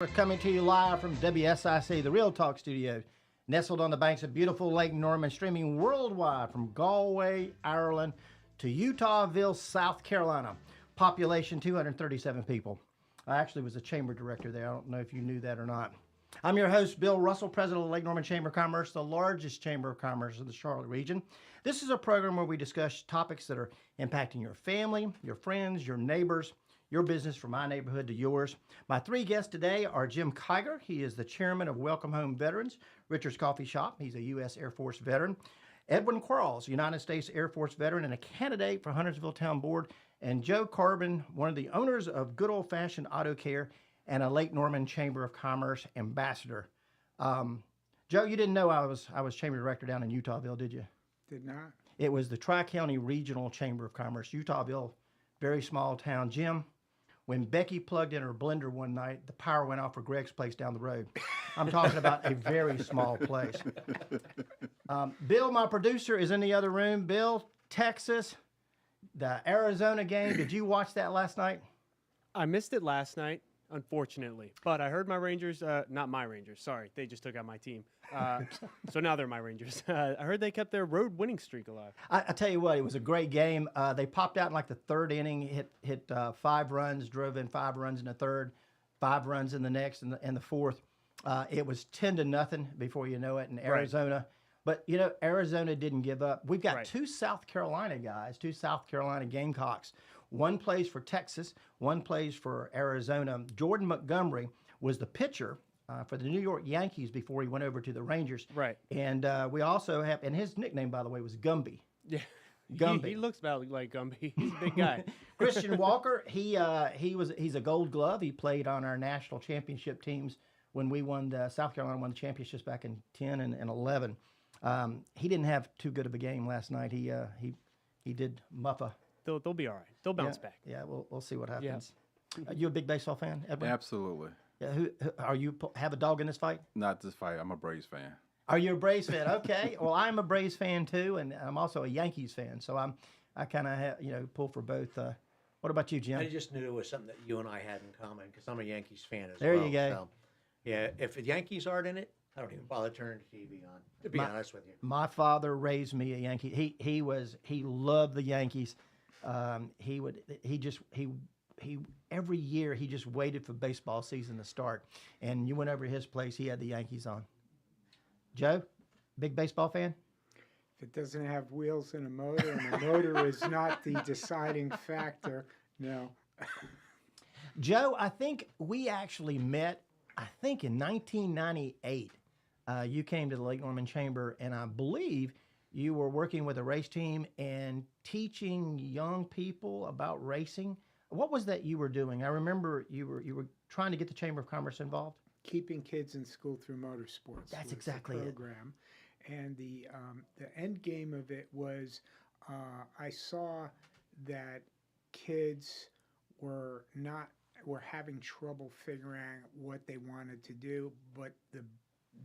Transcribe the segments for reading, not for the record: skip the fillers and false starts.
We're coming to you live from WSIC, the Real Talk Studio, nestled on the banks of beautiful Lake Norman, streaming worldwide from Galway, Ireland, to Utahville, South Carolina. Population 237 people. I actually was a chamber director there. I don't know if you knew that or not. I'm your host, Bill Russell, president of the Lake Norman Chamber of Commerce, the largest chamber of commerce in the Charlotte region. This is a program where we discuss topics that are impacting your family, your friends, your neighbors, your business, from my neighborhood to yours. My three guests today are Jim Kiger. He is the chairman of Welcome Home Veterans, Richard's Coffee Shop. He's a U.S. Air Force veteran. Edwin Quarles, United States Air Force veteran and a candidate for Huntersville Town Board. And Joe Carbon, one of the owners of Good Old Fashioned Auto Care and a Lake Norman Chamber of Commerce ambassador. Joe, you didn't know I was chamber director down in Utahville, did you? Did not. It was the Tri-County Regional Chamber of Commerce, Utahville, very small town. Jim, when Becky plugged in her blender one night, the power went off for Greg's place down the road. I'm talking about a very small place. Bill, my producer, is in the other room. Bill, Texas, the Arizona game. Did you watch that last night? I missed it last night, unfortunately. But I heard my Rangers, not my Rangers, sorry. They just took out my team. So now they're my Rangers. I heard they kept their road winning streak alive. I tell you what, it was a great game. They popped out in like the third inning, hit 5 runs, drove in 5 runs in the third, 5 runs in the next, and the fourth. It was 10-0 before you know it in Arizona. Right. But, you know, Arizona didn't give up. We've got 2 South Carolina guys, 2 South Carolina Gamecocks. One plays for Texas, one plays for Arizona. Jordan Montgomery was the pitcher for the New York Yankees before he went over to the Rangers. Right. And we also have, and his nickname, by the way, was Gumby. Yeah. Gumby. He looks about like Gumby. He's a big guy. Christian Walker, he's a Gold Glove. He played on our national championship teams when we won South Carolina won the championships back in 10 and 11. He didn't have too good of a game last night. He did muffa. They'll be all right. They'll bounce back. Yeah, we'll see what happens. Yeah. You a big baseball fan, Edwin? Absolutely. Yeah. Who are you? Have a dog in this fight? Not this fight. I'm a Braves fan. Are you a Braves fan? Okay. Well, I'm a Braves fan too, and I'm also a Yankees fan. So I kind of pull for both. What about you, Jim? I just knew it was something that you and I had in common because I'm a Yankees fan as well. well. There you go. So, yeah, if the Yankees aren't in it, I don't even bother turning the TV on. To be honest with you, my father raised me a Yankee. He loved the Yankees. He every year he just waited for baseball season to start, and you went over to his place. He had the Yankees on. Joe, big baseball fan? If it doesn't have wheels and a motor, and the motor is not the deciding factor, no. Joe, I think we actually met, in 1998. You came to the Lake Norman Chamber, and I believe you were working with a race team and teaching young people about racing. What was that you were doing? I remember you were trying to get the Chamber of Commerce involved. Keeping kids in school through motorsports. That's exactly the program. And the end game of it was I saw that kids were having trouble figuring out what they wanted to do, but the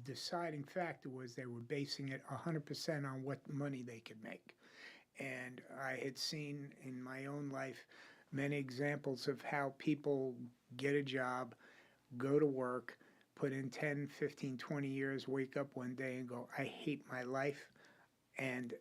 deciding factor was they were basing it 100% on what money they could make. And I had seen in my own life many examples of how people get a job, go to work, put in 10, 15, 20 years, wake up one day and go, I hate my life. And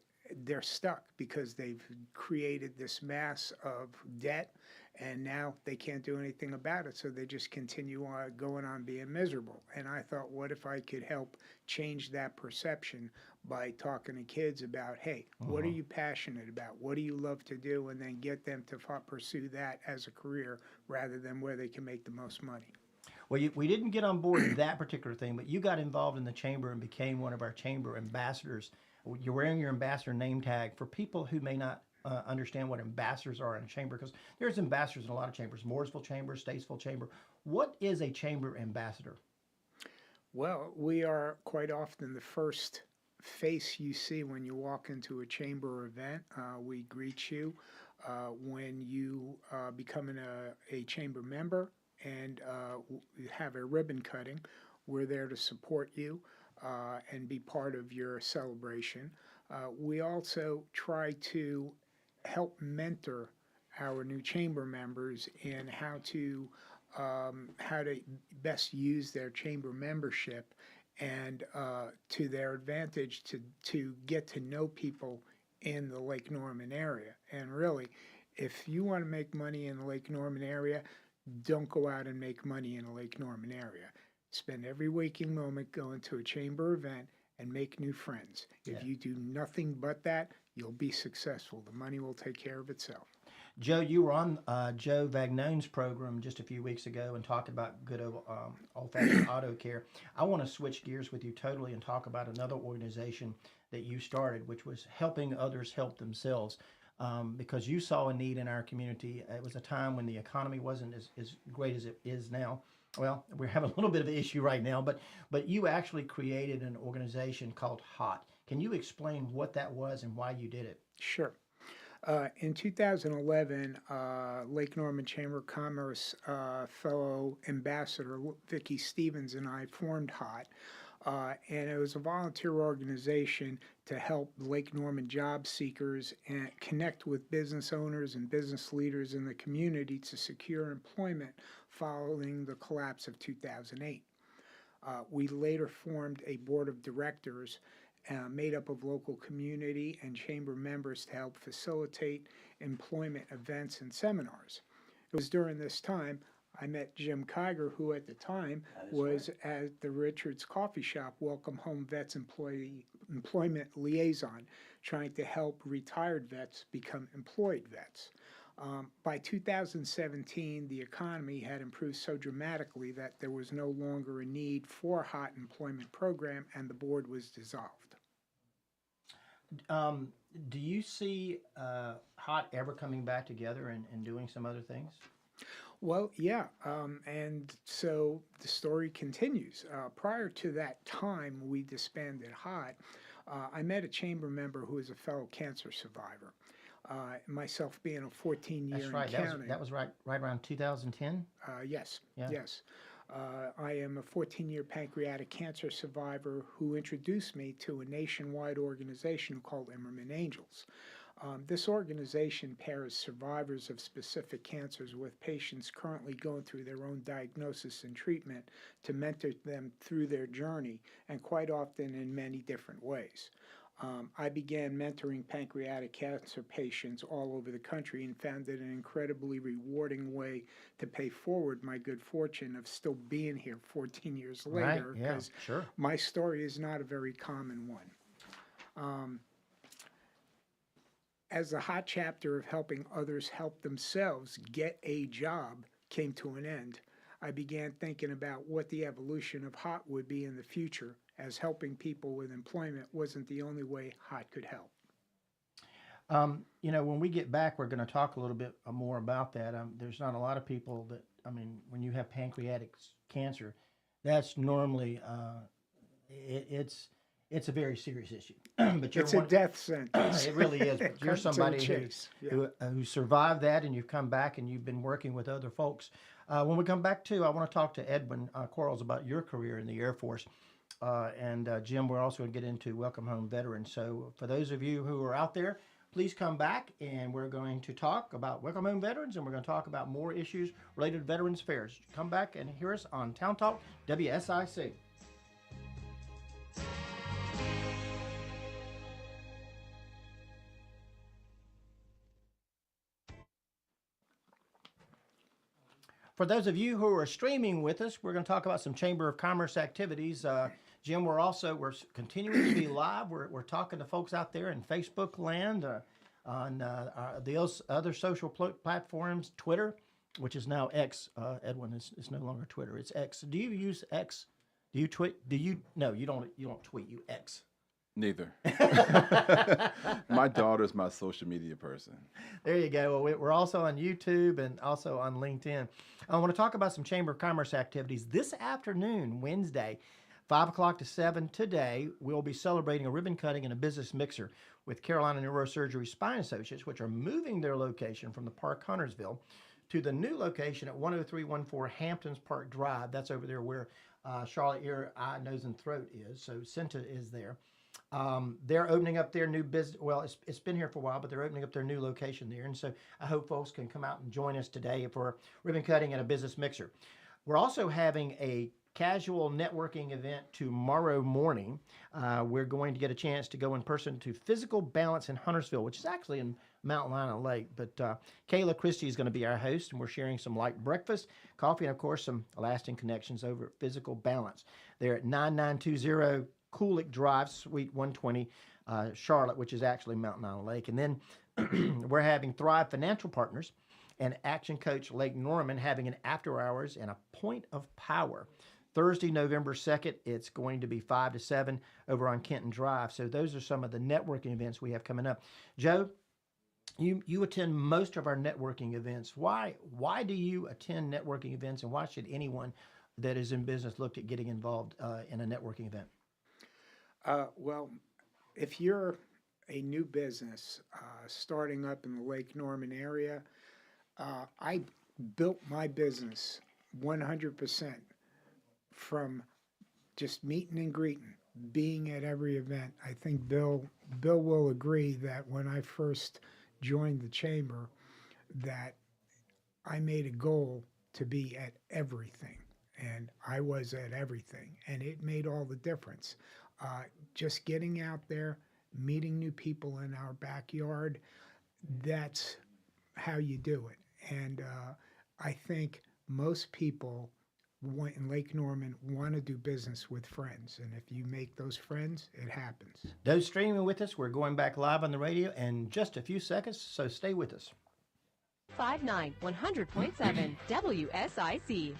they're stuck because they've created this mass of debt, and now they can't do anything about it. So they just continue on going on being miserable. And I thought, what if I could help change that perception by talking to kids about, hey, what are you passionate about? What do you love to do? And then get them to pursue that as a career rather than where they can make the most money. Well, we didn't get on board that particular thing, but you got involved in the chamber and became one of our chamber ambassadors. You're wearing your ambassador name tag. For people who may not understand what ambassadors are in a chamber, because there's ambassadors in a lot of chambers, Mooresville Chamber, Statesville Chamber. What is a chamber ambassador? Well, we are quite often the first face you see when you walk into a chamber event. We greet you when you become a chamber member and have a ribbon cutting. We're there to support you and be part of your celebration. We also try to help mentor our new chamber members in how to how to best use their chamber membership and to their advantage to get to know people in the Lake Norman area. And really, if you want to make money in the Lake Norman area, don't go out and make money in the Lake Norman area. Spend every waking moment going to a chamber event and make new friends. If you do nothing but that, you'll be successful. The money will take care of itself. Joe, you were on Joe Vagnone's program just a few weeks ago and talked about good old-fashioned auto care. I want to switch gears with you totally and talk about another organization that you started, which was helping others help themselves. Because you saw a need in our community. It was a time when the economy wasn't as great as it is now. Well, we're having a little bit of an issue right now, but you actually created an organization called HOT. Can you explain what that was and why you did it? Sure. In 2011, Lake Norman Chamber of Commerce fellow ambassador Vicki Stevens and I formed HOT. And it was a volunteer organization to help Lake Norman job seekers and connect with business owners and business leaders in the community to secure employment following the collapse of 2008. We later formed a board of directors made up of local community and chamber members to help facilitate employment events and seminars. It was during this time I met Jim Kiger, who at the time was at the Richards Coffee Shop Welcome Home Vets Employment Liaison, trying to help retired vets become employed vets. By 2017, the economy had improved so dramatically that there was no longer a need for a HOT employment program, and the board was dissolved. Do you see HOT ever coming back together and doing some other things? Well, yeah, and so the story continues. Prior to that time, we disbanded HOT. I met a chamber member who is a fellow cancer survivor. Myself being a 14-year That's right. counting. That was right around 2010. Yes, Yeah. yes. I am a 14-year pancreatic cancer survivor who introduced me to a nationwide organization called Emmerman Angels. This organization pairs survivors of specific cancers with patients currently going through their own diagnosis and treatment to mentor them through their journey, and quite often in many different ways. I began mentoring pancreatic cancer patients all over the country and found it an incredibly rewarding way to pay forward my good fortune of still being here 14 years later, because sure. my story is not a very common one. As the HOT chapter of helping others help themselves get a job came to an end, I began thinking about what the evolution of HOT would be in the future, as helping people with employment wasn't the only way HOT could help. When we get back, we're going to talk a little bit more about that. There's not a lot of people that, when you have pancreatic cancer, that's normally, it's a very serious issue. But It's a death sentence. It really is. But you're Cut to the somebody chase. who survived that, and you've come back and you've been working with other folks. When we come back I want to talk to Edwin Quarles about your career in the Air Force. And Jim, we're also going to get into Welcome Home Veterans. So for those of you who are out there, please come back, and we're going to talk about Welcome Home Veterans, and we're going to talk about more issues related to Veterans Affairs. Come back and hear us on Town Talk WSIC. For those of you who are streaming with us, we're going to talk about some Chamber of Commerce activities. Jim, we're continuing to be live. We're talking to folks out there in Facebook land, on the other social platforms, Twitter, which is now X. Edwin, is no longer Twitter; it's X. Do you use X? Do you tweet? No, you don't. You don't tweet. You X. Neither. My daughter's my social media person. There you go. Well, we're also on YouTube and also on LinkedIn. I want to talk about some Chamber of Commerce activities. This afternoon, Wednesday, 5 o'clock to 7 today, we'll be celebrating a ribbon cutting and a business mixer with Carolina Neurosurgery Spine Associates, which are moving their location from the Park Huntersville to the new location at 10314 Hamptons Park Drive. That's over there where Charlotte Ear, Eye, Nose, and Throat is. So Cinta is there. They're opening up their new business. Well, it's been here for a while, but they're opening up their new location there. And so I hope folks can come out and join us today for ribbon cutting and a business mixer. We're also having a casual networking event tomorrow morning. We're going to get a chance to go in person to Physical Balance in Huntersville, which is actually in Mount Lina Lake. But Kayla Christie is going to be our host, and we're sharing some light breakfast, coffee, and of course some lasting connections over at Physical Balance. They're at 9920 Kulik Drive, Suite 120, Charlotte, which is actually Mount Lina Lake. And then we're having Thrive Financial Partners and Action Coach Lake Norman having an after hours and a point of power. Thursday, November 2nd, it's going to be 5 to 7 over on Kenton Drive. So those are some of the networking events we have coming up. Joe, you attend most of our networking events. Why do you attend networking events, and why should anyone that is in business look at getting involved in a networking event? Well, if you're a new business starting up in the Lake Norman area, I built my business 100% from just meeting and greeting, being at every event. I think Bill will agree that when I first joined the chamber, that I made a goal to be at everything, and I was at everything, and it made all the difference. Just getting out there, meeting new people in our backyard, that's how you do it. And I think most people in Lake Norman want to do business with friends. And if you make those friends, it happens. Those streaming with us, we're going back live on the radio in just a few seconds, so stay with us. 59 100.7 WSIC.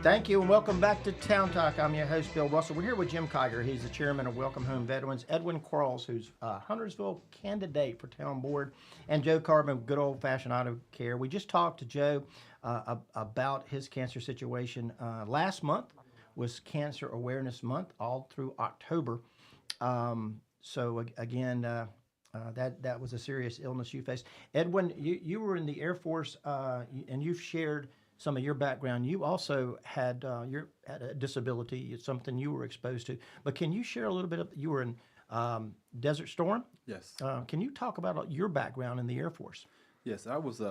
Thank you and welcome back to Town Talk. I'm your host, Bill Russell. We're here with Jim Kiger. He's the chairman of Welcome Home Veterans. Edwin Quarles, who's a Huntersville candidate for town board. And Joe Carbon, good old-fashioned auto care. We just talked to Joe about his cancer situation. Last month was Cancer Awareness Month, all through October. So again, that was a serious illness you faced. Edwin, you were in the Air Force, and you've shared some of your background. You also had had a disability. It's something you were exposed to. But can you share a little bit of, you were in Desert Storm? Yes. Can you talk about your background in the Air Force? Yes, I was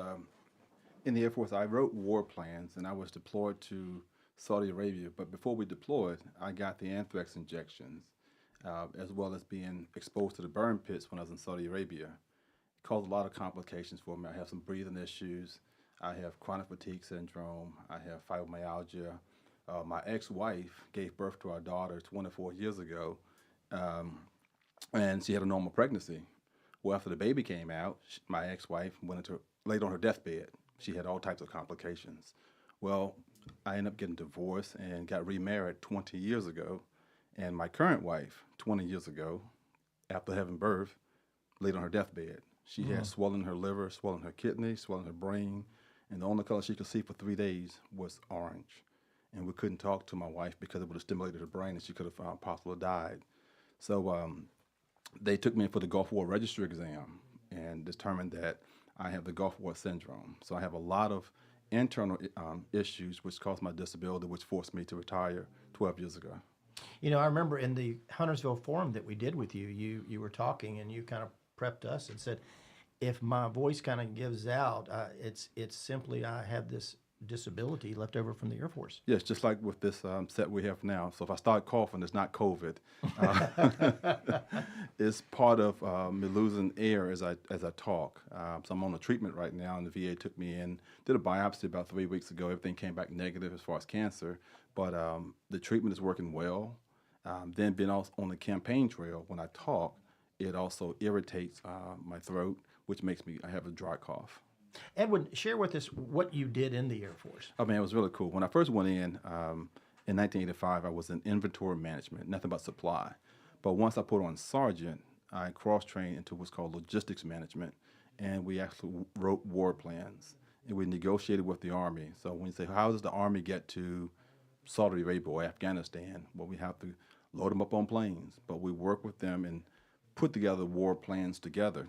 in the Air Force. I wrote war plans, and I was deployed to Saudi Arabia. But before we deployed, I got the anthrax injections, as well as being exposed to the burn pits when I was in Saudi Arabia. It caused a lot of complications for me. I have some breathing issues. I have chronic fatigue syndrome. I have fibromyalgia. My ex-wife gave birth to our daughter 24 years ago, and she had a normal pregnancy. Well, after the baby came out, my ex-wife laid on her deathbed. She had all types of complications. Well, I ended up getting divorced and got remarried 20 years ago, and my current wife, 20 years ago, after having birth, laid on her deathbed. She had swelling in her liver, swelling in her kidney, swelling in her brain, and the only color she could see for 3 days was orange. And we couldn't talk to my wife because it would have stimulated her brain and she could have possibly died. So they took me in for the Gulf War Registry exam and determined that I have the Gulf War syndrome. So I have a lot of internal issues which caused my disability, which forced me to retire 12 years ago. You know, I remember in the Huntersville forum that we did with you, you were talking and you kind of prepped us and said, if my voice kind of gives out, it's simply I have this disability left over from the Air Force. Yes, just like with this set we have now. So if I start coughing, it's not COVID. It's part of me losing air as I talk. So I'm on a treatment right now, and the VA took me in, did a biopsy about 3 weeks ago. Everything came back negative as far as cancer, but the treatment is working well. Then being also on the campaign trail, when I talk, it also irritates my throat, which makes I have a dry cough. Edwin, share with us what you did in the Air Force. I mean, it was really cool. When I first went in 1985, I was in inventory management, nothing but supply. But once I put on sergeant, I cross-trained into what's called logistics management, and we actually wrote war plans, and we negotiated with the Army. So when you say, how does the Army get to Saudi Arabia or Afghanistan? Well, we have to load them up on planes, but we work with them and put together war plans together.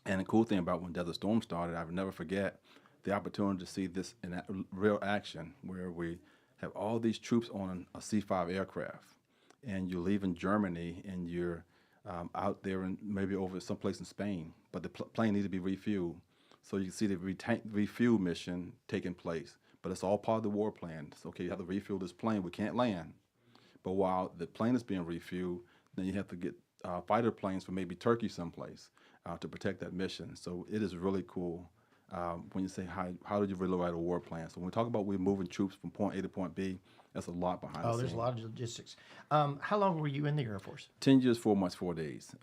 And the cool thing about when Desert Storm started, I would never forget the opportunity to see this in real action, where we have all these troops on a C-5 aircraft, and you're leaving Germany, and you're out there and maybe over someplace in Spain, but the plane needs to be refueled. So you can see the refuel mission taking place, but it's all part of the war plan. So, okay, you have to refuel this plane. We can't land. But while the plane is being refueled, then you have to get fighter planes from maybe Turkey someplace to protect that mission. So it is really cool when you say, how did you really write a war plan? So when we talk about we're moving troops from point A to point B, that's a lot behind the scenes. There's a lot of logistics. How long were you in the Air Force? 10 years, 4 months, 4 days.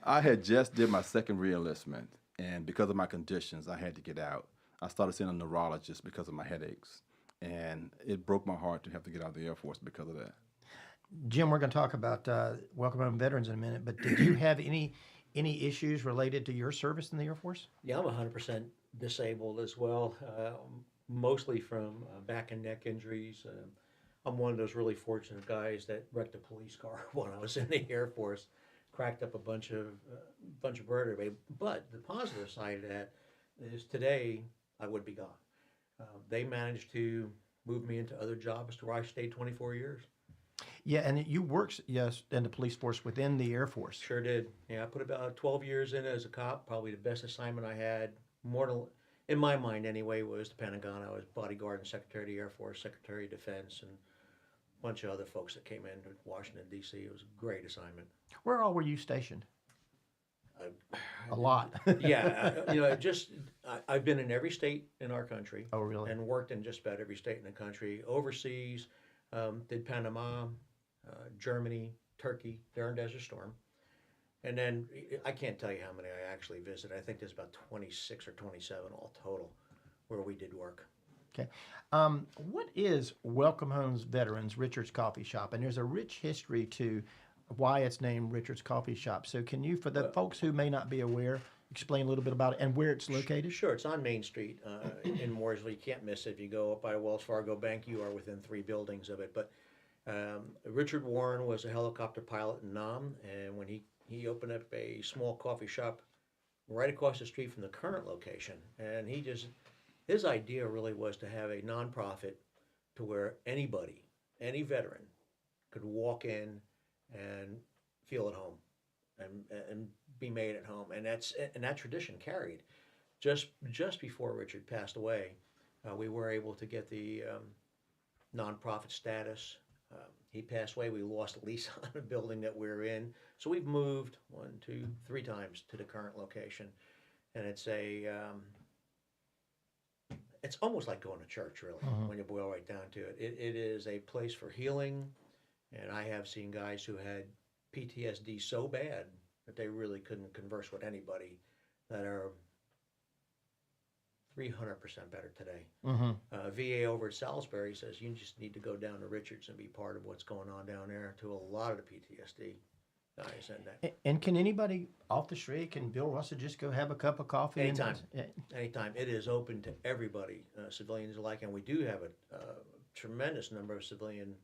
I had just did my second re-enlistment, and because of my conditions, I had to get out. I started seeing a neurologist because of my headaches, and it broke my heart to have to get out of the Air Force because of that. Jim, we're going to talk about Welcome Home Veterans in a minute, but did you have any issues related to your service in the Air Force? Yeah, I'm 100% disabled as well, mostly from back and neck injuries. I'm one of those really fortunate guys that wrecked a police car when I was in the Air Force, cracked up a bunch of vertebrae. But the positive side of that is today I would be gone. They managed to move me into other jobs to where I stayed 24 years. Yeah, and you worked, yes, in the police force within the Air Force. Sure did. Yeah, I put about 12 years in as a cop. Probably the best assignment I had, more than, in my mind anyway, was the Pentagon. I was bodyguard and Secretary of the Air Force, Secretary of Defense, and a bunch of other folks that came in to Washington, D.C. It was a great assignment. Where all were you stationed? A lot. Yeah, I've been in every state in our country. Oh, really? And worked in just about every state in the country. Overseas, did Panama, Germany, Turkey, during Desert Storm. And then I can't tell you how many I actually visited. I think there's about 26 or 27 all total where we did work. Okay. What is Welcome Home's Veterans Richard's Coffee Shop? And there's a rich history to why it's named Richard's Coffee Shop. So can you, for the folks who may not be aware, explain a little bit about it and where it's located? Sure. It's on Main Street in Mooresville. You can't miss it. If you go up by Wells Fargo Bank, you are within 3 buildings of it. But Richard Warren was a helicopter pilot in Nam, and when he opened up a small coffee shop right across the street from the current location, and his idea really was to have a nonprofit to where anybody, any veteran, could walk in and feel at home and be made at home, and that tradition carried. Just before Richard passed away, we were able to get the nonprofit status. He passed away. We lost a lease on the building that we're in, so we've moved 1, 2, 3 times to the current location, and it's almost like going to church, really, when you boil right down to it. It is a place for healing, and I have seen guys who had PTSD so bad that they really couldn't converse with anybody that are 300% better today. VA over at Salisbury says you just need to go down to Richards and be part of what's going on down there to a lot of the PTSD guys. And can anybody off the street, can Bill Russell just go have a cup of coffee? Anytime. Anytime. It is open to everybody, civilians alike, and we do have a tremendous number of civilian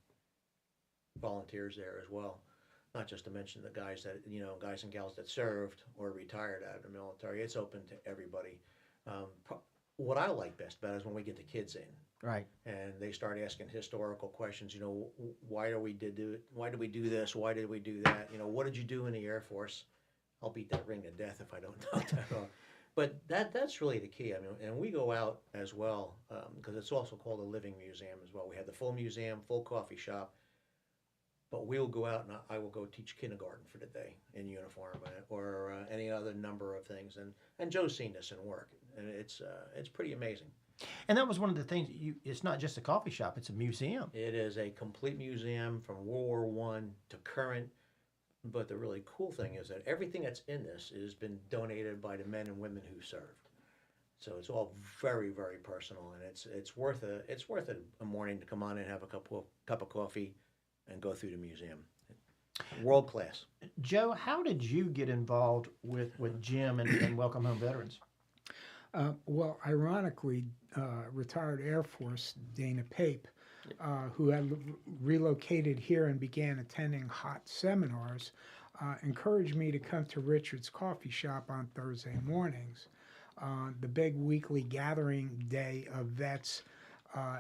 volunteers there as well. Not just to mention the guys guys and gals that served or retired out of the military. It's open to everybody. What I like best about it is when we get the kids in, right, and they start asking historical questions. Why do we do this? Why did we do that? What did you do in the Air Force? I'll beat that ring to death if I don't know that. But that's really the key. I mean, and we go out as well because it's also called a living museum as well. We have the full museum, full coffee shop. But we'll go out and I will go teach kindergarten for the day in uniform or any other number of things. And Joe's seen this in work, and it's pretty amazing. And that was one of the things, it's not just a coffee shop, it's a museum. It is a complete museum from World War I to current. But the really cool thing is that everything that's in this has been donated by the men and women who served. So it's all very, very personal, and it's worth a morning to come on and have a cup of coffee and go through the museum. World class. Joe, how did you get involved with Jim and Welcome Home Veterans? Well, ironically, retired Air Force Dana Pape, who had relocated here and began attending hot seminars, encouraged me to come to Richard's Coffee Shop on Thursday mornings. The big weekly gathering day of vets uh,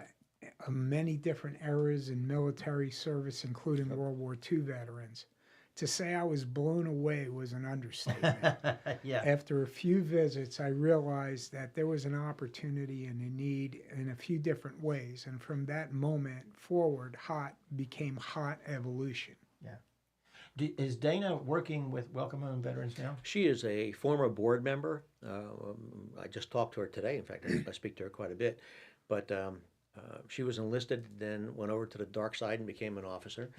many different eras in military service, including World War II veterans. To say I was blown away was an understatement. Yeah. After a few visits, I realized that there was an opportunity and a need in a few different ways. And from that moment forward, HOT became HOT Evolution. Is Dana working with Welcome Home Veterans now? She is a former board member. I just talked to her today. In fact, I speak to her quite a bit. But she was enlisted, then went over to the dark side and became an officer,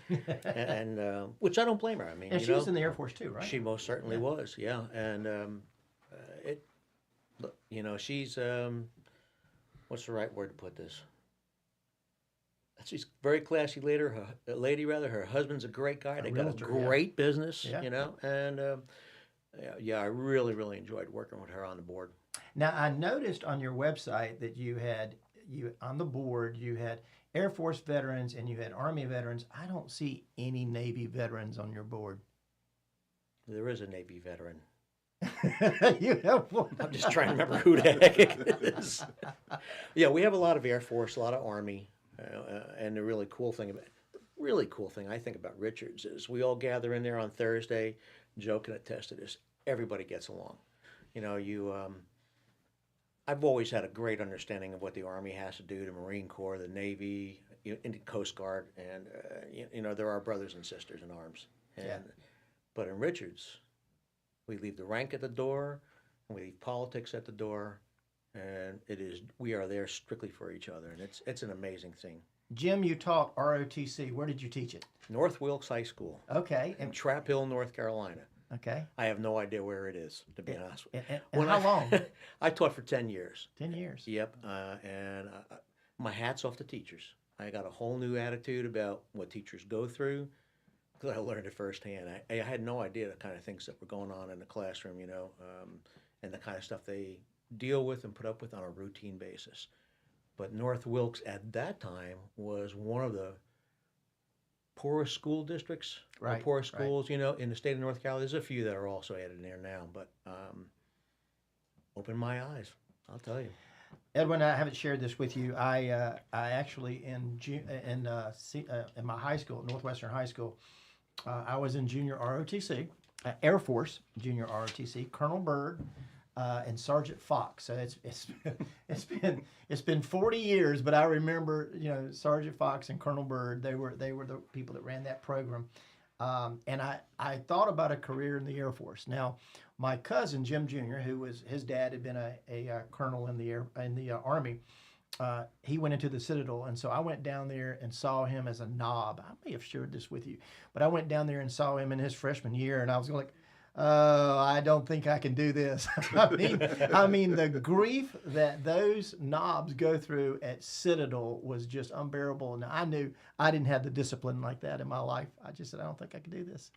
and which I don't blame her. I mean, And she was in the Air Force too, right? She most certainly was, yeah. And she's what's the right word to put this? She's a very classy lady. Her husband's a great guy. They got a great business, and I really, really enjoyed working with her on the board. Now, I noticed on your website that you on the board, you had Air Force veterans and you had Army veterans. I don't see any Navy veterans on your board. There is a Navy veteran. You have one. I'm just trying to remember who the heck it is. Yeah, we have a lot of Air Force, a lot of Army, and the really cool thing I think about Richards is we all gather in there on Thursday, Joe can attest to this. Everybody gets along. I've always had a great understanding of what the Army has to do, the Marine Corps, the Navy, and the Coast Guard, and there are brothers and sisters in arms. But in Richards, we leave the rank at the door, and we leave politics at the door, and we are there strictly for each other, and it's an amazing thing. Jim, you taught ROTC. Where did you teach it? North Wilkes High School. Okay. In Trap Hill, North Carolina. Okay. I have no idea where it is, to be honest with you. And how long? I taught for 10 years. 10 years. Yep. And my hat's off to teachers. I got a whole new attitude about what teachers go through because I learned it firsthand. I had no idea the kind of things that were going on in the classroom, and the kind of stuff they deal with and put up with on a routine basis. But North Wilkes at that time was one of the poorest school districts, right, poorest schools, in the state of North Carolina. There's a few that are also added in there now, but opened my eyes, I'll tell you. Edwin, I haven't shared this with you. I actually in my high school, Northwestern High School, I was in junior ROTC, Air Force junior ROTC, Colonel Byrd, and Sergeant Fox. So it's been 40 years, but I remember Sergeant Fox and Colonel Byrd. They were the people that ran that program, and I thought about a career in the Air Force. Now, my cousin Jim Jr., his dad had been a colonel in the Army. He went into the Citadel, and so I went down there and saw him as a knob. I may have shared this with you, but I went down there and saw him in his freshman year, and I was like, oh, I don't think I can do this. I mean, the grief that those knobs go through at Citadel was just unbearable. And I knew I didn't have the discipline like that in my life. I just said, I don't think I can do this.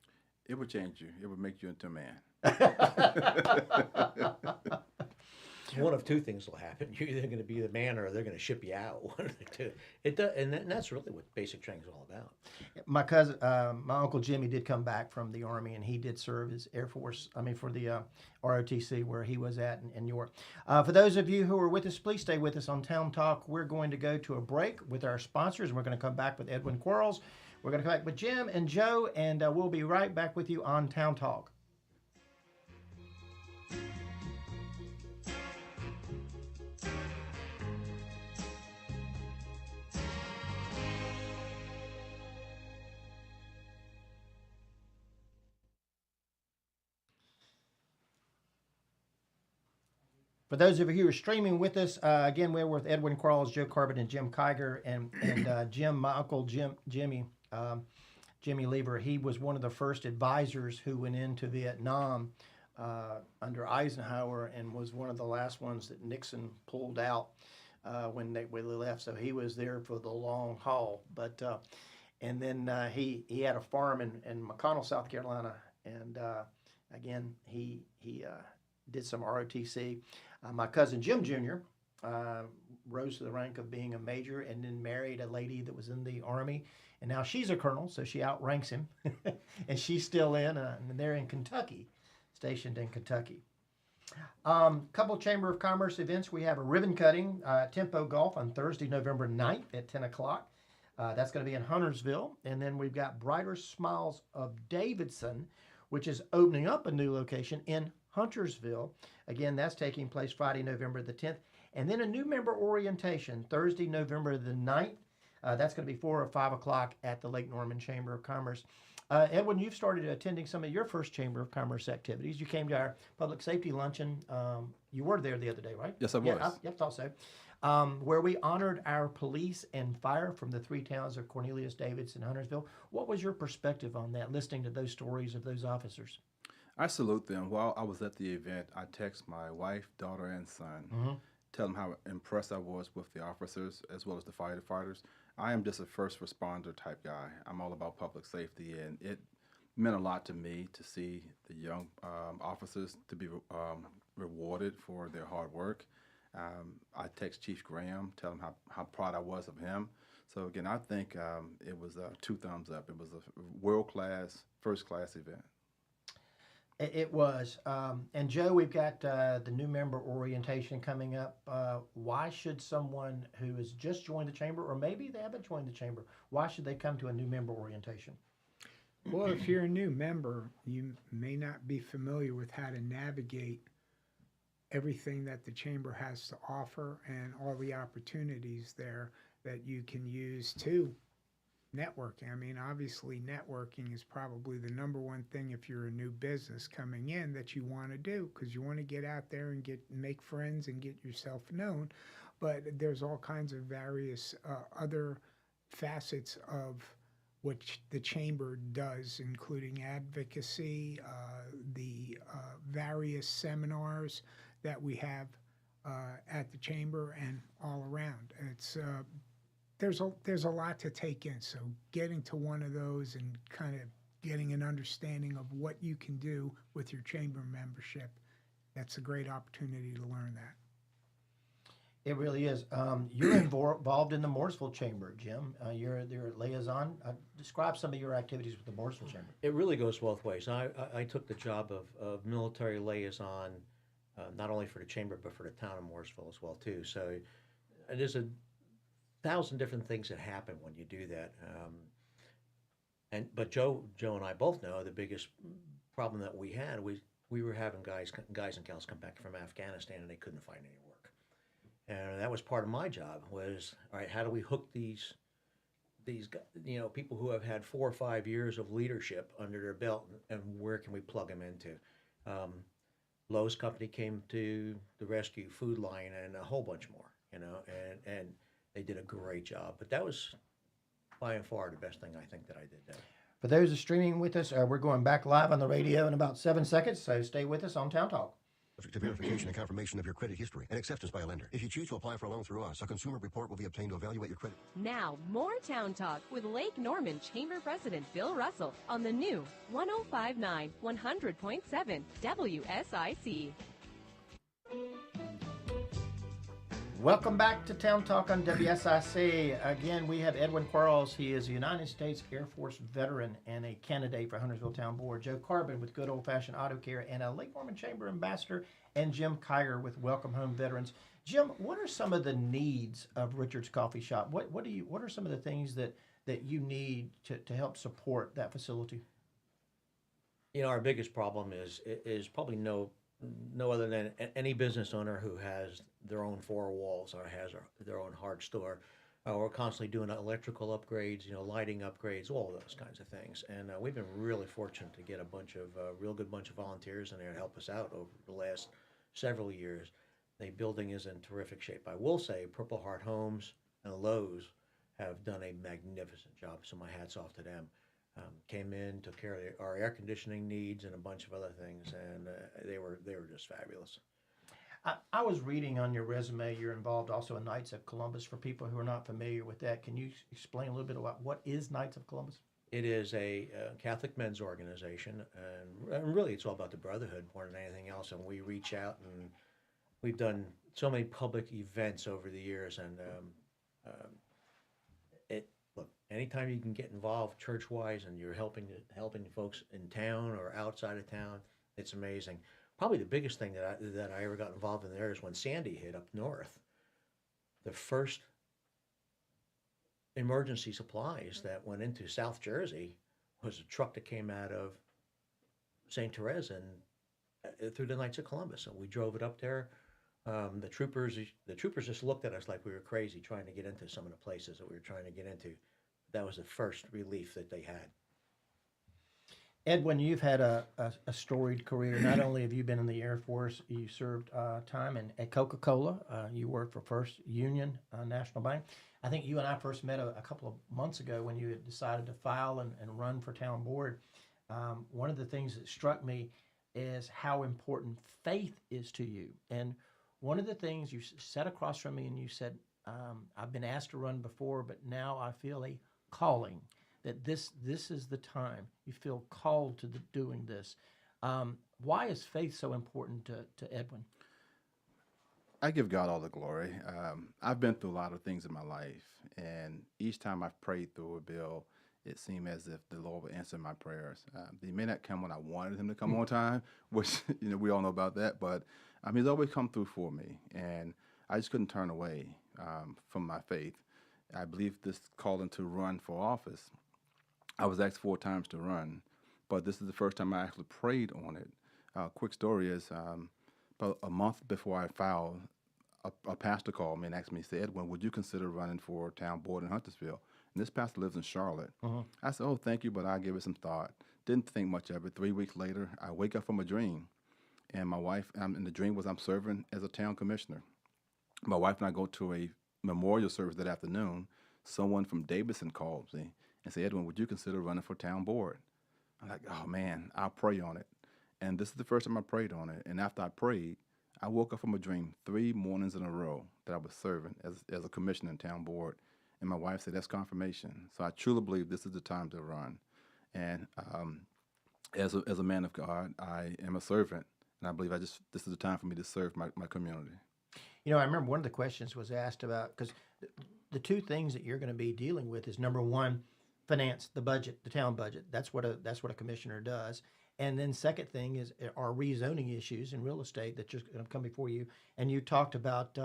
It would change you. It would make you into a man. One of two things will happen. You're either going to be the man or they're going to ship you out. One of the two. It does, and that's really what basic training is all about. My cousin, my Uncle Jimmy did come back from the Army, and he did serve as Air Force, for the ROTC where he was at in York. For those of you who are with us, please stay with us on Town Talk. We're going to go to a break with our sponsors, and we're going to come back with Edwin Quarles. We're going to come back with Jim and Joe, and we'll be right back with you on Town Talk. For those of you who are streaming with us, again, we're with Edwin Quarles, Joe Carbon, and Jim Kiger. And Jim, my uncle Jimmy Lieber, he was one of the first advisors who went into Vietnam under Eisenhower and was one of the last ones that Nixon pulled out when they left. So he was there for the long haul. But and then he had a farm in McConnell, South Carolina. And again, he did some ROTC. My cousin Jim Jr. Rose to the rank of being a major and then married a lady that was in the Army. And now she's a colonel, so she outranks him. And she's still and they're in Kentucky, stationed in Kentucky. Couple Chamber of Commerce events. We have a ribbon cutting, Tempo Golf on Thursday, November 9th at 10 o'clock. That's going to be in Huntersville. And then we've got Brighter Smiles of Davidson, which is opening up a new location in Huntersville. Again, that's taking place Friday, November the 10th. And then a new member orientation, Thursday, November the 9th. That's going to be 4 or 5 o'clock at the Lake Norman Chamber of Commerce. Edwin, you've started attending some of your first Chamber of Commerce activities. You came to our public safety luncheon. You were there the other day, right? Yes, I was. Yeah, I thought so. Where we honored our police and fire from the 3 towns of Cornelius, Davidson, and Huntersville. What was your perspective on that, listening to those stories of those officers? I salute them. While I was at the event, I text my wife, daughter, and son, tell them how impressed I was with the officers as well as the firefighters. I am just a first responder type guy. I'm all about public safety, and it meant a lot to me to see the young officers to be rewarded for their hard work. I text Chief Graham, tell him how proud I was of him. So again, I think it was 2 thumbs up. It was a world-class, first-class event. It was. And Joe, we've got the new member orientation coming up. Why should someone who has just joined the chamber, or maybe they haven't joined the chamber, why should they come to a new member orientation? Well, if you're a new member, you may not be familiar with how to navigate everything that the chamber has to offer and all the opportunities there that you can use to networking. I mean, obviously, networking is probably the number one thing if you're a new business coming in that you want to do, because you want to get out there and make friends and get yourself known. But there's all kinds of various other facets of what the chamber does, including advocacy, the various seminars that we have at the chamber and all around. It's there's a lot to take in. So getting to one of those and kind of getting an understanding of what you can do with your chamber membership, that's a great opportunity to learn that. It really is. You're involved in the Mooresville Chamber, Jim. You're their liaison. Describe some of your activities with the Mooresville Chamber. It really goes both ways. I took the job of military liaison, not only for the chamber, but for the town of Mooresville as well, too. So there's 1,000 different things that happen when you do that. But Joe and I both know the biggest problem that we had, we were having guys and gals come back from Afghanistan and they couldn't find any work. And that was part of my job was, all right, how do we hook these people who have had 4 or 5 years of leadership under their belt, and where can we plug them into? Lowe's company came to the rescue, Food Line, and a whole bunch more, and they did a great job. But that was by and far the best thing I think that I did there. For those who are streaming with us, we're going back live on the radio in about 7 seconds, so stay with us on Town Talk. Subject to verification and confirmation of your credit history and acceptance by a lender. If you choose to apply for a loan through us, a consumer report will be obtained to evaluate your credit. Now, more Town Talk with Lake Norman Chamber President Bill Russell on the new 105.9 100.7 WSIC. Welcome back to Town Talk on WSIC. Again, we have Edwin Quarles. He is a United States Air Force veteran and a candidate for Huntersville Town Board. Joe Carbon with Good Old Fashioned Auto Care, and a Lake Norman Chamber Ambassador, and Jim Kiger with Welcome Home Veterans. Jim, what are some of the needs of Richard's Coffee Shop? What are some of the things that you need to help support that facility? Our biggest problem is probably no other than any business owner who has their own 4 walls or has their own hard store. We're constantly doing electrical upgrades, lighting upgrades, all those kinds of things. And we've been really fortunate to get a real good bunch of volunteers in there to help us out over the last several years. The building is in terrific shape. I will say Purple Heart Homes and Lowe's have done a magnificent job, so my hat's off to them. Came in, took care of our air conditioning needs and a bunch of other things, and they were just fabulous. I was reading on your resume, you're involved also in Knights of Columbus. For people who are not familiar with that, can you explain a little bit about what is Knights of Columbus? It is a Catholic men's organization, and really it's all about the brotherhood more than anything else. And we reach out, and we've done so many public events over the years, and look, anytime you can get involved church-wise and you're helping folks in town or outside of town, it's amazing. probably the biggest thing that I ever got involved in there is when Sandy hit up north. The first emergency supplies that went into South Jersey was a truck that came out of St. Therese and through the Knights of Columbus, and we drove it up there. The troopers just looked at us like we were crazy trying to get into some of the places that we were trying to get into. That was the first relief that they had. Edwin, you've had a storied career. Not only have you been in the Air Force, you served time at Coca-Cola. You worked for First Union National Bank. I think you and I first met a couple of months ago when you had decided to file and run for town board. One of the things that struck me is how important faith is to you. And one of the things you sat across from me and you said, I've been asked to run before, but now I feel a calling, that this is the time. You feel called to doing this. Why is faith so important to Edwin? I give God all the glory. I've been through a lot of things in my life, and each time I've prayed through a bill, it seemed as if the Lord would answer my prayers. They may not come when I wanted him to come on time, which we all know about that, but he's always come through for me, and I just couldn't turn away from my faith. I believe this calling to run for office. I was asked 4 times to run, but this is the first time I actually prayed on it. Quick story is, about a month before I filed, a pastor called me and asked me, he said, Edwin, would you consider running for town board in Huntersville? And this pastor lives in Charlotte. I said, oh, thank you, but I'll give it some thought. Didn't think much of it. 3 weeks later, I wake up from a dream, and my wife, and the dream was I'm serving as a town commissioner. My wife and I go to a memorial service that afternoon. Someone from Davidson called me and said, Edwin, would you consider running for town board? I'm like, oh, man, I'll pray on it. And this is the first time I prayed on it. And after I prayed, I woke up from a dream 3 mornings in a row that I was serving as a commissioner in town board. And my wife said, that's confirmation. So I truly believe this is the time to run. And as a man of God, I am a servant. And I believe this is the time for me to serve my community. I remember one of the questions was asked about, because the 2 things that you're going to be dealing with is, number one, finance, the budget, the town budget. That's what a commissioner does. And then second thing is our rezoning issues in real estate that just going to come before you. And you talked about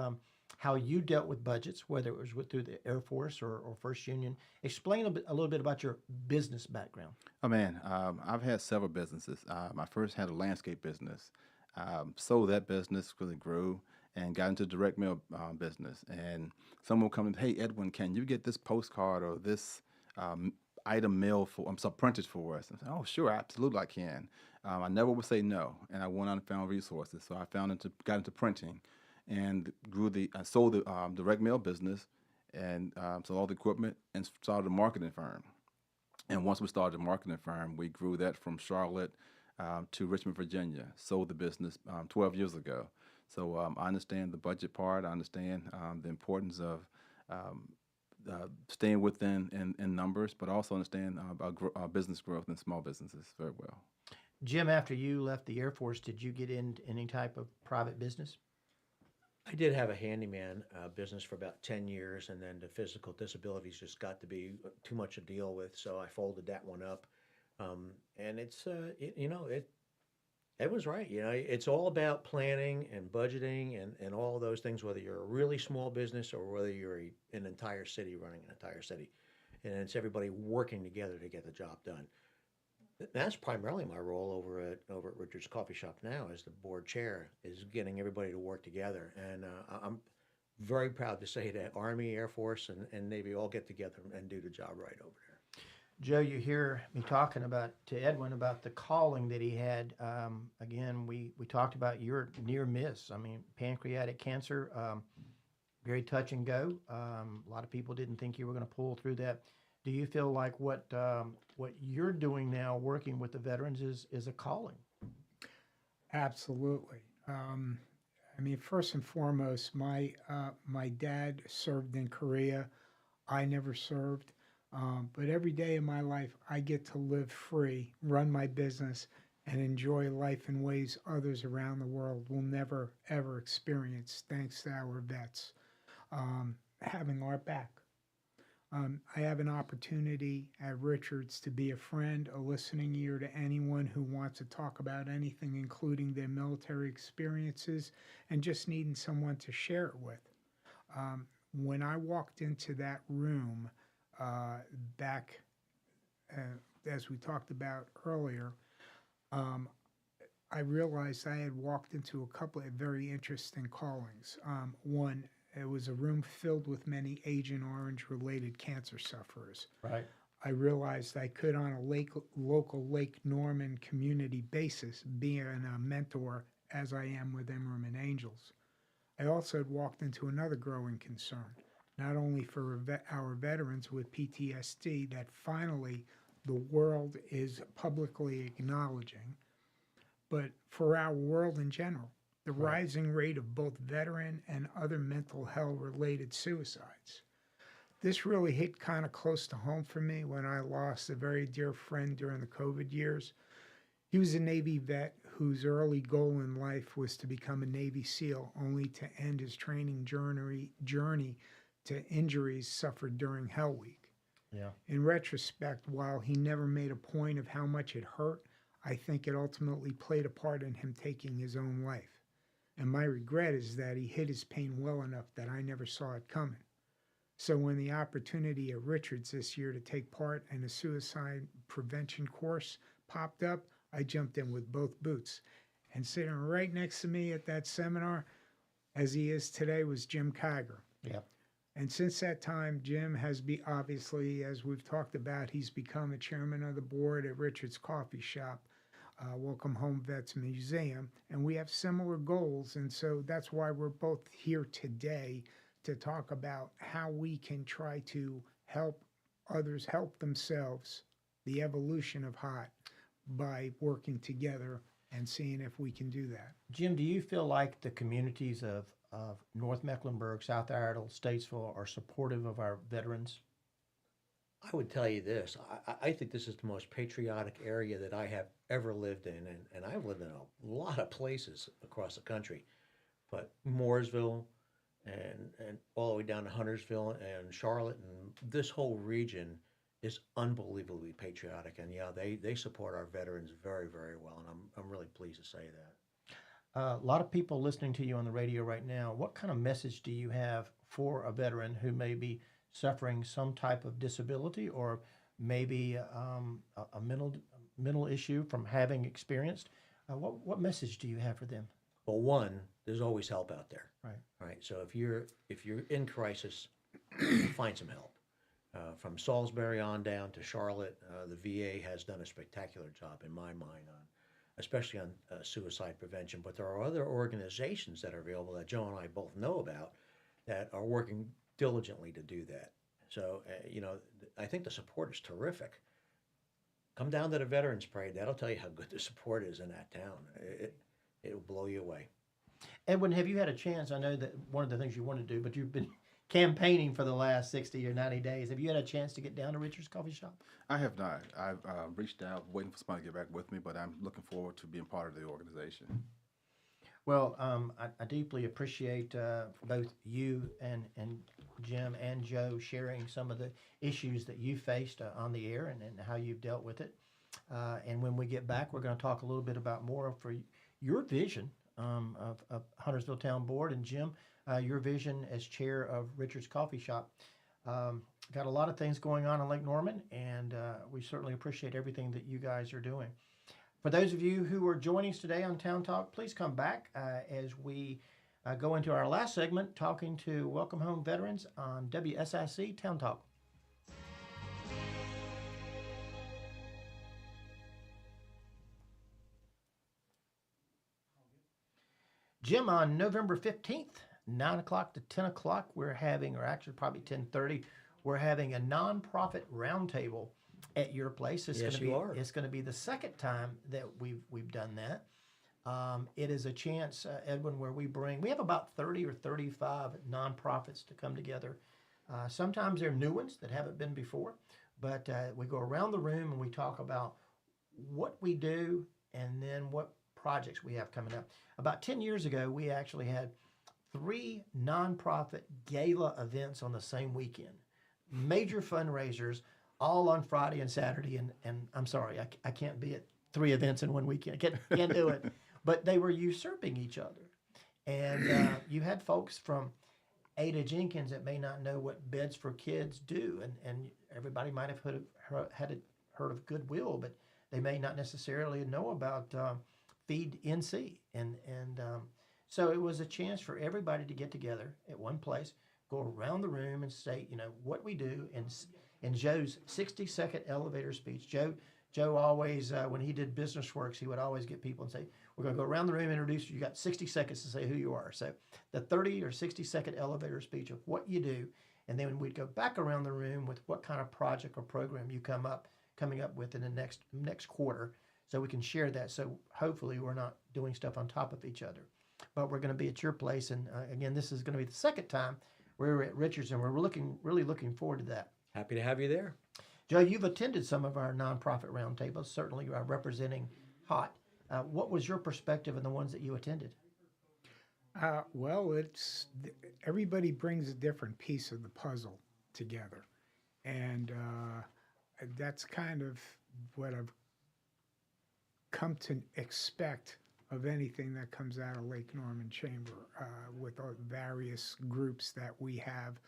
how you dealt with budgets, whether it was through the Air Force or First Union. Explain a little bit about your business background. Oh, man, I've had several businesses. I first had a landscape business. Sold that business, really grew, and got into the direct mail business. And someone would come and, hey, Edwin, can you get this postcard or this item mailed printed for us? I said, oh, sure, absolutely I can. I never would say no, and I went on and found resources. So I got into printing, and I sold the direct mail business, and sold all the equipment, and started a marketing firm. And once we started a marketing firm, we grew that from Charlotte to Richmond, Virginia. Sold the business 12 years ago. So I understand the budget part. I understand the importance of staying within in numbers, but also understand business growth and small businesses very well. Jim, after you left the Air Force, did you get into any type of private business? I did have a handyman business for about 10 years, and then the physical disabilities just got to be too much to deal with, so I folded that one up. And it's, Edwin's right. It's all about planning and budgeting and all those things, whether you're a really small business or whether you're an entire city running an entire city. And it's everybody working together to get the job done. That's primarily my role over at Richard's Coffee Shop now as the board chair, is getting everybody to work together. And I'm very proud to say that Army, Air Force, and Navy all get together and do the job right over there. Joe, you hear me talking to Edwin about the calling that he had. Again, we talked about your near miss. I mean, pancreatic cancer, very touch and go. A lot of people didn't think you were going to pull through that. Do you feel like what you're doing now, working with the veterans, is a calling? Absolutely. First and foremost, my dad served in Korea. I never served. But every day in my life, I get to live free, run my business, and enjoy life in ways others around the world will never, ever experience, thanks to our vets having our back. I have an opportunity at Richards to be a friend, a listening ear to anyone who wants to talk about anything, including their military experiences, and just needing someone to share it with. When I walked into that room back, as we talked about earlier, I realized I had walked into a couple of very interesting callings. One, it was a room filled with many Agent Orange related cancer sufferers. Right. I realized I could, on a local Lake Norman community basis, be a mentor as I am with Immerman Angels. I also had walked into another growing concern, not only for our veterans with PTSD that finally the world is publicly acknowledging, but for our world in general. The rising rate of both veteran and other mental health related suicides. This really hit kind of close to home for me when I lost a very dear friend during the COVID years. He was a Navy vet whose early goal in life was to become a Navy SEAL, only to end his training journey to injuries suffered during Hell Week. Yeah. In retrospect, while he never made a point of how much it hurt, I think it ultimately played a part in him taking his own life. And my regret is that he hid his pain well enough that I never saw it coming. So when the opportunity at Richards this year to take part in a suicide prevention course popped up, I jumped in with both boots. And sitting right next to me at that seminar, as he is today, was Jim Kiger. Yeah. And since that time, Jim has obviously, as we've talked about, he's become a chairman of the board at Richards Coffee Shop, Welcome Home Vets Museum, and we have similar goals. And so that's why we're both here today to talk about how we can try to help others help themselves, the evolution of HOT, by working together and seeing if we can do that. Jim, do you feel like the communities of North Mecklenburg, South Iredell, Statesville are supportive of our veterans? I would tell you this. I think this is the most patriotic area that I have ever lived in, and I've lived in a lot of places across the country. But Mooresville and all the way down to Huntersville and Charlotte and this whole region is unbelievably patriotic. And yeah, they support our veterans very, very well, and I'm really pleased to say that. A lot of people listening to you on the radio right now, what kind of message do you have for a veteran who may be suffering some type of disability or maybe a mental issue from having experienced? What message do you have for them? Well, one, there's always help out there. Right. Right. So if you're in crisis, find some help. From Salisbury on down to Charlotte, the VA has done a spectacular job, in my mind, especially on suicide prevention. But there are other organizations that are available that Joe and I both know about that are working diligently to do that. So, I think the support is terrific. Come down to the Veterans Parade. That'll tell you how good the support is in that town. It'll blow you away. Edwin, have you had a chance? I know that one of the things you want to do, but you've been campaigning for the last 60 or 90 days. Have you had a chance to get down to Richards Coffee Shop? I have not. I've reached out, waiting for somebody to get back with me, but I'm looking forward to being part of the organization. Well, I deeply appreciate both you and Jim and Joe sharing some of the issues that you faced on the air and how you've dealt with it. And when we get back, we're going to talk a little bit about more for your vision of Huntersville Town Board, and Jim, your vision as chair of Richards Coffee Shop. Got a lot of things going on in Lake Norman, and we certainly appreciate everything that you guys are doing. For those of you who are joining us today on Town Talk, please come back as we go into our last segment talking to Welcome Home veterans on WSIC Town Talk. Jim, on November 15th, 9 o'clock to 10 o'clock, we're having, or actually probably 10:30, we're having a nonprofit roundtable at your place. It's Yes, you are. It's going to be the second time that we've done that. It is a chance, Edwin, where we have about 30 or 35 nonprofits to come together. Sometimes they're new ones that haven't been before, but we go around the room and we talk about what we do and then what projects we have coming up. About 10 years ago, we actually had 3 nonprofit gala events on the same weekend. major fundraisers all on Friday and Saturday. And I'm sorry, I can't be at 3 events in one weekend. I can't do it. But they were usurping each other. And you had folks from Ada Jenkins that may not know what Beds for Kids do. And everybody might have heard of Goodwill, but they may not necessarily know about Feed NC. So it was a chance for everybody to get together at one place, go around the room and say, what we do. And in Joe's 60-second elevator speech, Joe always, when he did Business Works, he would always get people and say, we're going to go around the room and introduce you. You got 60 seconds to say who you are. So the 30 or 60-second elevator speech of what you do, and then we'd go back around the room with what kind of project or program you coming up with in the next quarter, so we can share that. So hopefully we're not doing stuff on top of each other. But we're going to be at your place, and again, this is going to be the second time we're at Richards, and we're really looking forward to that. Happy to have you there. Joe, you've attended some of our nonprofit roundtables, certainly representing HOT. What was your perspective in the ones that you attended? Well, everybody brings a different piece of the puzzle together, and that's kind of what I've come to expect of anything that comes out of Lake Norman Chamber, with our various groups that we have,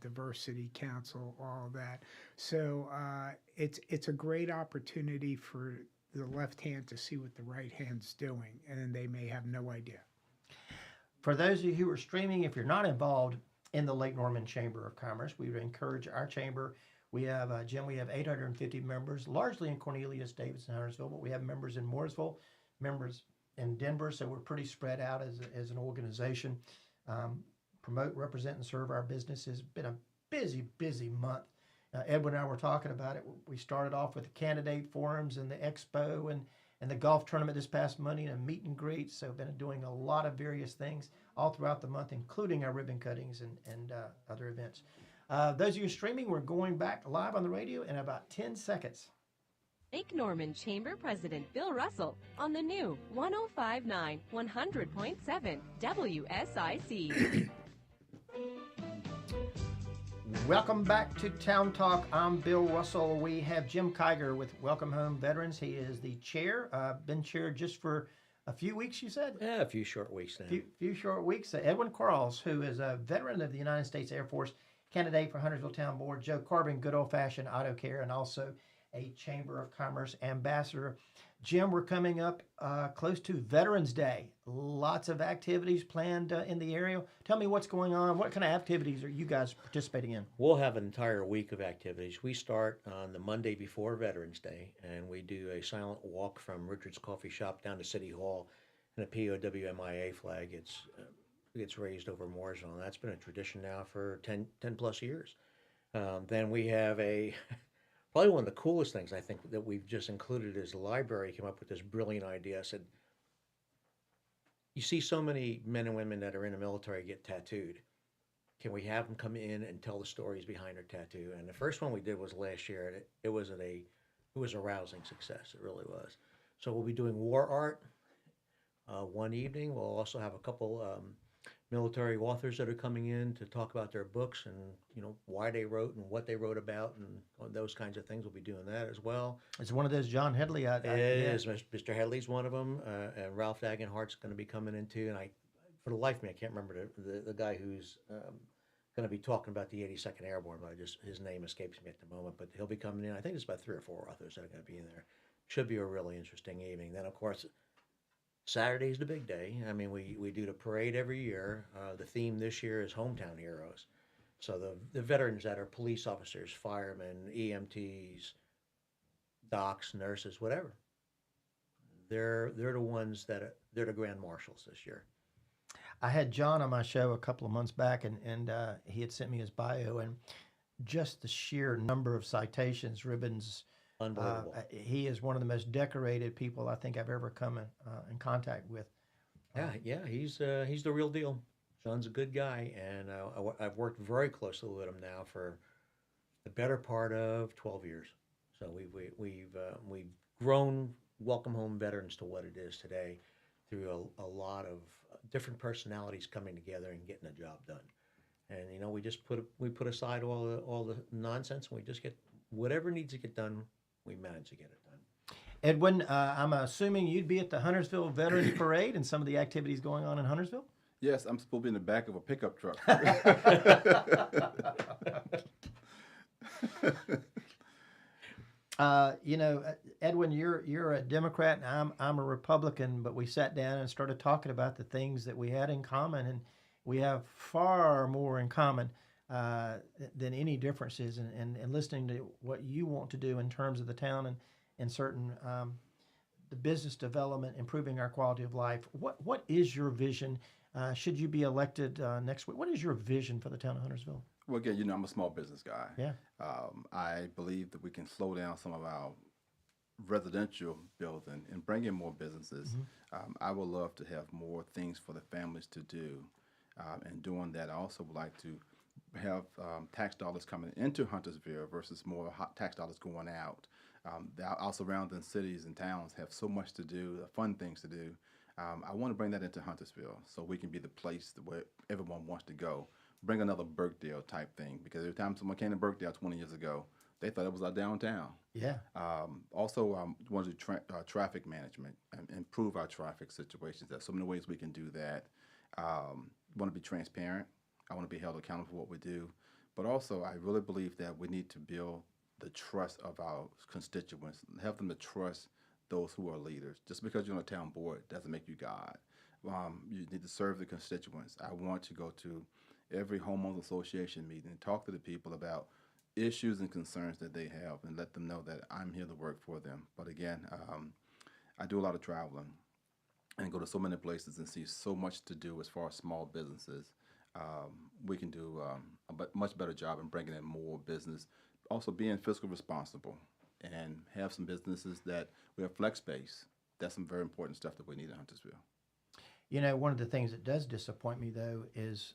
Diversity Council, all that. So it's a great opportunity for the left hand to see what the right hand's doing, and they may have no idea. For those of you who are streaming, if you're not involved in the Lake Norman Chamber of Commerce, we would encourage our chamber. We have, Jim, we have 850 members, largely in Cornelius, Davis, and Huntersville, but we have members in Mooresville, members in Denver, so we're pretty spread out as an organization. Promote, represent, and serve our business has been a busy month. Edwin and I were talking about it. We started off with the candidate forums and the expo and the golf tournament this past Monday and a meet and greet. So been doing a lot of various things all throughout the month, including our ribbon cuttings and other events. Those of you streaming, we're going back live on the radio in about 10 seconds. Lake Norman Chamber President Bill Russell on the new 105.9 100.7 WSIC. Welcome back to Town Talk. I'm Bill Russell. We have Jim Kiger with Welcome Home Veterans. He is the chair. Been chair just for a few weeks, you said? Yeah, a few short weeks now. Few short weeks. Edwin Quarles, who is a veteran of the United States Air Force, candidate for Huntersville Town Board. Joe Carbon, good old-fashioned auto care, and also a Chamber of Commerce ambassador. Jim, we're coming up close to Veterans Day. Lots of activities planned in the area. Tell me what's going on. What kind of activities are you guys participating in? We'll have an entire week of activities. We start on the Monday before Veterans Day, and we do a silent walk from Richard's Coffee Shop down to City Hall, and a POWMIA flag gets raised over Mooresville. And that's been a tradition now for 10 plus years. Then we have probably one of the coolest things I think that we've just included is the library came up with this brilliant idea. I said, you see so many men and women that are in the military get tattooed. Can we have them come in and tell the stories behind their tattoo? And the first one we did was last year, and it was a rousing success. It really was. So we'll be doing war art one evening. We'll also have a couple military authors that are coming in to talk about their books and why they wrote and what they wrote about and those kinds of things. We'll be doing that as well. It's one of those John Headley. It is. Mr. Headley's one of them, and Ralph Dagenhart's going to be coming in too. And for the life of me, I can't remember the guy who's going to be talking about the 82nd Airborne, but his name escapes me at the moment. But he'll be coming in. I think there's about 3 or 4 authors that are going to be in there. Should be a really interesting evening. Then of course, Saturday's the big day. I mean, we do the parade every year. The theme this year is Hometown Heroes. So the veterans that are police officers, firemen, EMTs, docs, nurses, whatever, they're the ones they're the grand marshals this year. I had John on my show a couple of months back, and he had sent me his bio, and just the sheer number of citations, ribbons. Unbelievable. He is one of the most decorated people I think I've ever come in contact with. Yeah, he's the real deal. John's a good guy, and I've worked very closely with him now for the better part of 12 years. So we've grown Welcome Home Veterans to what it is today through a lot of different personalities coming together and getting the job done. And we just put aside all the nonsense, and we just get whatever needs to get done. We manage to get it done. Edwin, I'm assuming you'd be at the Huntersville Veterans Parade and some of the activities going on in Huntersville? Yes, I'm supposed to be in the back of a pickup truck. Edwin, you're a Democrat and I'm a Republican, but we sat down and started talking about the things that we had in common, and we have far more in common than any differences. And listening to what you want to do in terms of the town and certain the business development, improving our quality of life. What is your vision? Should you be elected next week? What is your vision for the town of Huntersville? Well, again, I'm a small business guy. Yeah. I believe that we can slow down some of our residential building and bring in more businesses. I would love to have more things for the families to do. And doing that, I also would like to have tax dollars coming into Huntersville versus more tax dollars going out. Our surrounding cities and towns have so much to do, fun things to do. I want to bring that into Huntersville so we can be the place where everyone wants to go. Bring another Birkdale type thing, because every time someone came to Birkdale 20 years ago, they thought it was our downtown. Yeah. Also, want to do traffic management and improve our traffic situations. There's so many ways we can do that. Want to be transparent. I want to be held accountable for what we do. But also, I really believe that we need to build the trust of our constituents, help them to trust those who are leaders. Just because you're on a town board doesn't make you God. You need to serve the constituents. I want to go to every homeowners association meeting and talk to the people about issues and concerns that they have and let them know that I'm here to work for them. But again, I do a lot of traveling and go to so many places and see so much to do as far as small businesses. We can do a much better job in bringing in more business. Also being fiscally responsible and have some businesses that we have flex space. That's some very important stuff that we need in Huntersville. One of the things that does disappoint me, though, is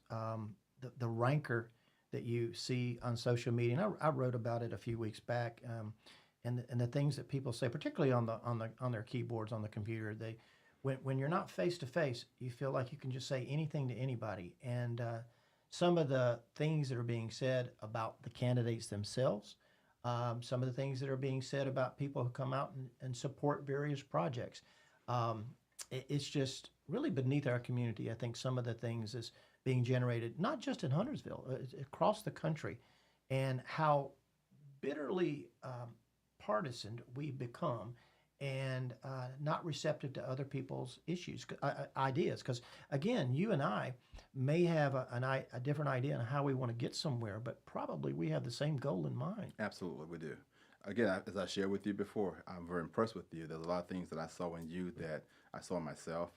the rancor that you see on social media. And I wrote about it a few weeks back, and the things that people say, particularly on their keyboards on the computer. When you're not face to face, you feel like you can just say anything to anybody. And some of the things that are being said about the candidates themselves, some of the things that are being said about people who come out and support various projects. It's just really beneath our community. I think some of the things is being generated, not just in Huntersville, across the country, and how bitterly partisan we become and not receptive to other people's issues, ideas. Because, again, you and I may have a different idea on how we want to get somewhere, but probably we have the same goal in mind. Absolutely, we do. Again, as I shared with you before, I'm very impressed with you. There's a lot of things that I saw in you that I saw in myself,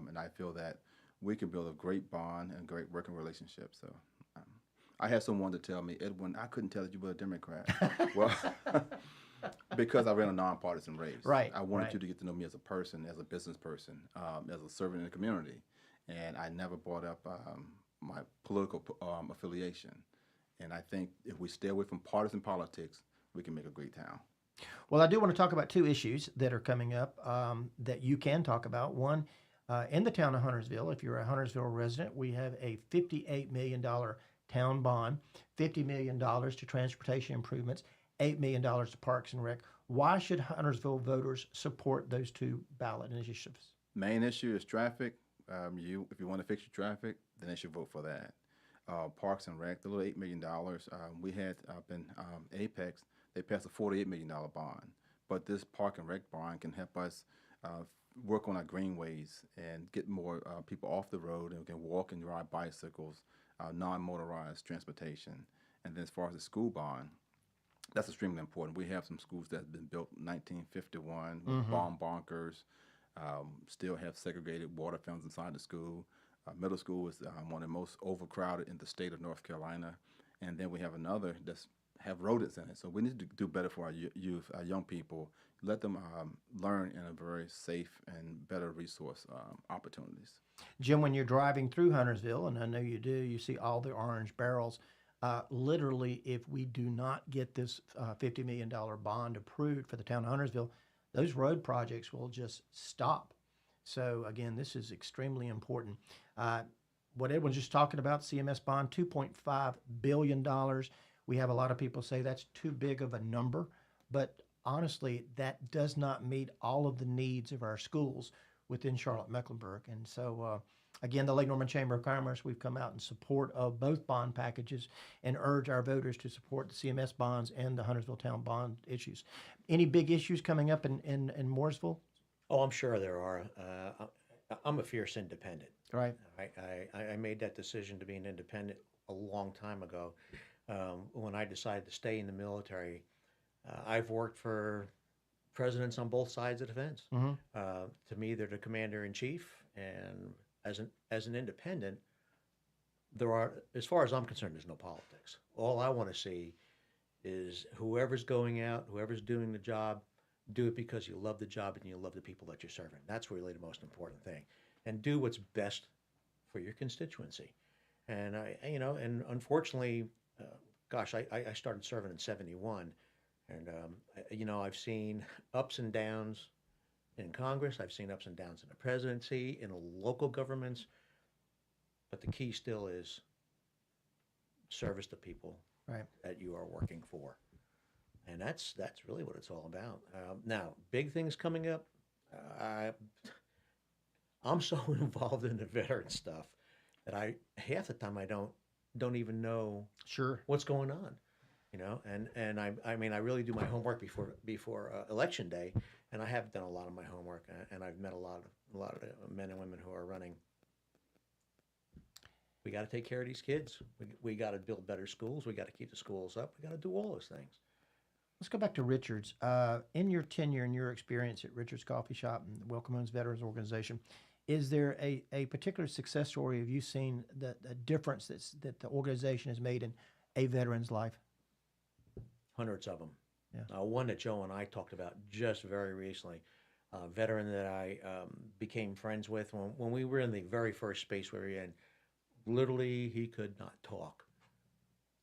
and I feel that we can build a great bond and a great working relationship. So I had someone to tell me, Edwin, I couldn't tell that you were a Democrat. Well, because I ran a nonpartisan race. Right. I wanted you to get to know me as a person, as a business person, as a servant in the community. And I never brought up my political affiliation. And I think if we stay away from partisan politics, we can make a great town. Well, I do want to talk about two issues that are coming up that you can talk about. One, in the town of Huntersville, if you're a Huntersville resident, we have a $58 million town bond, $50 million to transportation improvements, $8 million to Parks and Rec. Why should Huntersville voters support those two ballot initiatives? Main issue is traffic. If you want to fix your traffic, then they should vote for that. Parks and Rec, the little $8 million we had up in Apex, they passed a $48 million bond. But this Park and Rec bond can help us work on our greenways and get more people off the road and can walk and ride bicycles, non-motorized transportation. And then as far as the school bond, that's extremely important. We have some schools that have been built in 1951 with bomb bunkers, still have segregated water fountains inside the school. Middle school is one of the most overcrowded in the state of North Carolina. And then we have another that's have rodents in it. So we need to do better for our youth, our young people, let them learn in a very safe and better resource opportunities. Jim, when you're driving through Huntersville, and I know you do, you see all the orange barrels. Literally, if we do not get this $50 million bond approved for the town of Huntersville, those road projects will just stop. So again, this is extremely important. what Edwin's just talking about, CMS bond, $2.5 billion. We have a lot of people say that's too big of a number, but honestly, that does not meet all of the needs of our schools within Charlotte-Mecklenburg. And so, again, the Lake Norman Chamber of Commerce, we've come out in support of both bond packages and urge our voters to support the CMS bonds and the Huntersville Town bond issues. Any big issues coming up in Mooresville? Oh, I'm sure there are. I'm a fierce independent. Right. I made that decision to be an independent a long time ago. When I decided to stay in the military, I've worked for presidents on both sides of the fence. To me, they're the commander in chief, and as an independent, there are, as far as I'm concerned, there's no politics. All I want to see is whoever's going out, whoever's doing the job, do it because you love the job and you love the people that you're serving. That's really the most important thing. And do what's best for your constituency. And and unfortunately, I started serving in '71, and I've seen ups and downs in Congress. I've seen ups and downs in the presidency, in local governments. But the key still is service to people that you are working for. And that's really what it's all about. Now, big things coming up. I'm so involved in the veteran stuff that half the time I don't even know what's going on, And I really do my homework before election day, and I have done a lot of my homework, and I've met a lot of the men and women who are running. We got to take care of these kids. We got to build better schools. We got to keep the schools up. We got to do all those things. Let's go back to Richards. In your tenure and your experience at Richards Coffee Shop and the Welcome Homes Veterans Organization, is there a particular success story? Have you seen the difference that the organization has made in a veteran's life? Hundreds of them. Yeah. One that Joe and I talked about just very recently, a veteran that I became friends with when we were in the very first space we were in. Literally, he could not talk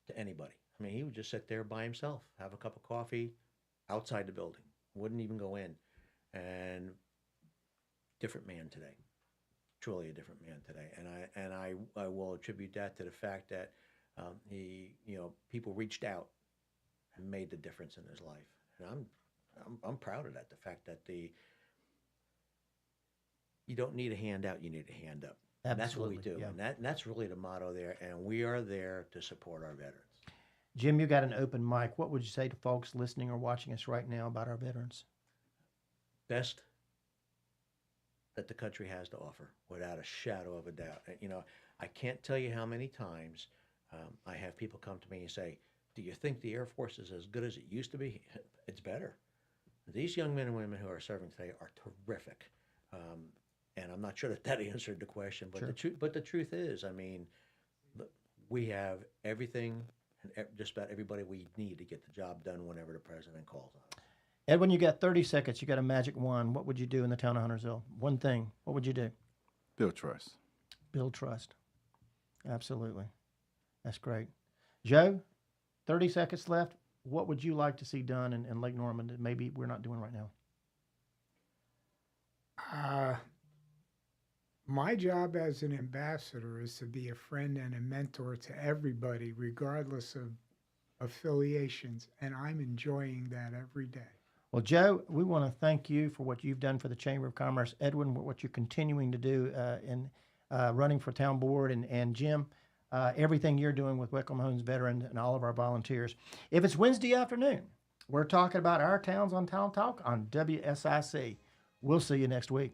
to anybody. I mean, he would just sit there by himself, have a cup of coffee outside the building, wouldn't even go in. And different man today, truly a different man today. And I will attribute that to the fact that people reached out and made the difference in his life. And I'm proud of that. The fact that you don't need a handout, you need a hand up. And that's what we do. Yeah. And that's really the motto there. And we are there to support our veterans. Jim, you got an open mic. What would you say to folks listening or watching us right now about our veterans? Best that the country has to offer, without a shadow of a doubt. I can't tell you how many times I have people come to me and say, do you think the Air Force is as good as it used to be? It's better. These young men and women who are serving today are terrific. And I'm not sure that answered the question, but the truth is, we have everything and just about everybody we need to get the job done whenever the president calls on us. Edwin, you got 30 seconds. You got a magic wand. What would you do in the town of Huntersville? One thing. What would you do? Build trust. Build trust. Absolutely. That's great. Joe, 30 seconds left. What would you like to see done in Lake Norman that maybe we're not doing right now? My job as an ambassador is to be a friend and a mentor to everybody, regardless of affiliations, and I'm enjoying that every day. Well, Joe, we want to thank you for what you've done for the Chamber of Commerce. Edwin, what you're continuing to do in running for town board, and Jim, everything you're doing with Welcome Homes Veterans and all of our volunteers. If it's Wednesday afternoon, we're talking about our Towns on Town Talk on WSIC. We'll see you next week.